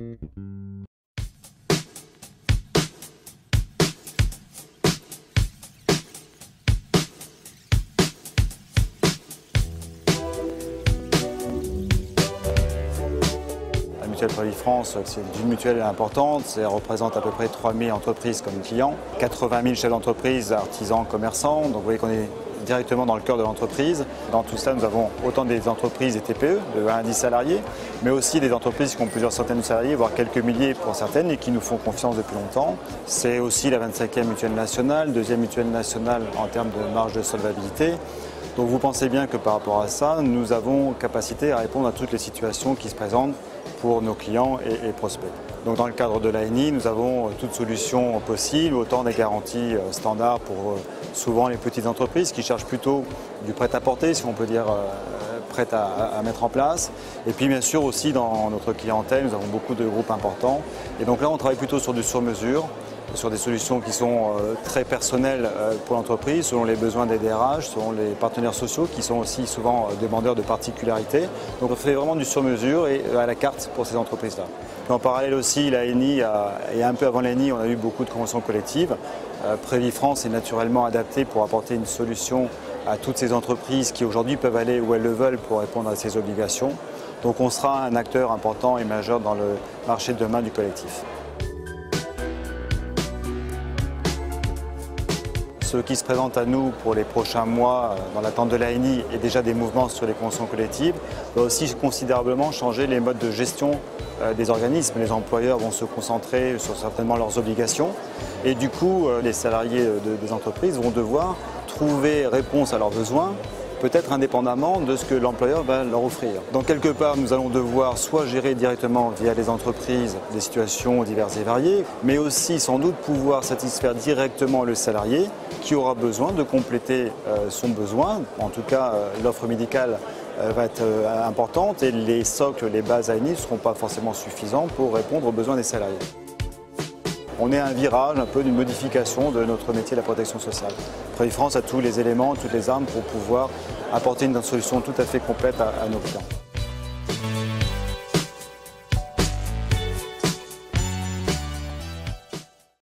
La mutuelle Prévifrance, c'est une mutuelle importante, elle représente à peu près 3000 entreprises comme clients, 80 000 chefs d'entreprise, artisans, commerçants, donc vous voyez qu'on est directement dans le cœur de l'entreprise. Dans tout cela, nous avons autant des entreprises et TPE, de 1 à 10 salariés, mais aussi des entreprises qui ont plusieurs centaines de salariés, voire quelques milliers pour certaines, et qui nous font confiance depuis longtemps. C'est aussi la 25e mutuelle nationale, deuxième mutuelle nationale en termes de marge de solvabilité. Donc vous pensez bien que par rapport à ça, nous avons capacité à répondre à toutes les situations qui se présentent pour nos clients et prospects. Donc dans le cadre de l'ANI, nous avons toutes solutions possibles, autant des garanties standards pour souvent les petites entreprises qui cherchent plutôt du prêt-à-porter, si on peut dire prêt à mettre en place. Et puis bien sûr aussi dans notre clientèle, nous avons beaucoup de groupes importants. Et donc là, on travaille plutôt sur du sur-mesure, sur des solutions qui sont très personnelles pour l'entreprise, selon les besoins des DRH, selon les partenaires sociaux qui sont aussi souvent demandeurs de particularités. Donc on fait vraiment du sur-mesure et à la carte pour ces entreprises-là. En parallèle aussi, l'ANI, et un peu avant l'ANI, on a eu beaucoup de conventions collectives. Prévifrance est naturellement adapté pour apporter une solution à toutes ces entreprises qui aujourd'hui peuvent aller où elles le veulent pour répondre à ces obligations. Donc on sera un acteur important et majeur dans le marché de demain du collectif. Ce qui se présente à nous pour les prochains mois dans l'attente de l'ANI et déjà des mouvements sur les conventions collectives va aussi considérablement changer les modes de gestion des organismes. Les employeurs vont se concentrer sur certainement leurs obligations et du coup les salariés des entreprises vont devoir trouver réponse à leurs besoins, peut-être indépendamment de ce que l'employeur va leur offrir. Donc quelque part, nous allons devoir soit gérer directement via les entreprises des situations diverses et variées, mais aussi sans doute pouvoir satisfaire directement le salarié qui aura besoin de compléter son besoin. En tout cas, l'offre médicale va être importante et les socles, les bases ANI ne seront pas forcément suffisants pour répondre aux besoins des salariés. On est à un virage, un peu d'une modification de notre métier de la protection sociale. Prévifrance a tous les éléments, toutes les armes pour pouvoir apporter une solution tout à fait complète à nos clients.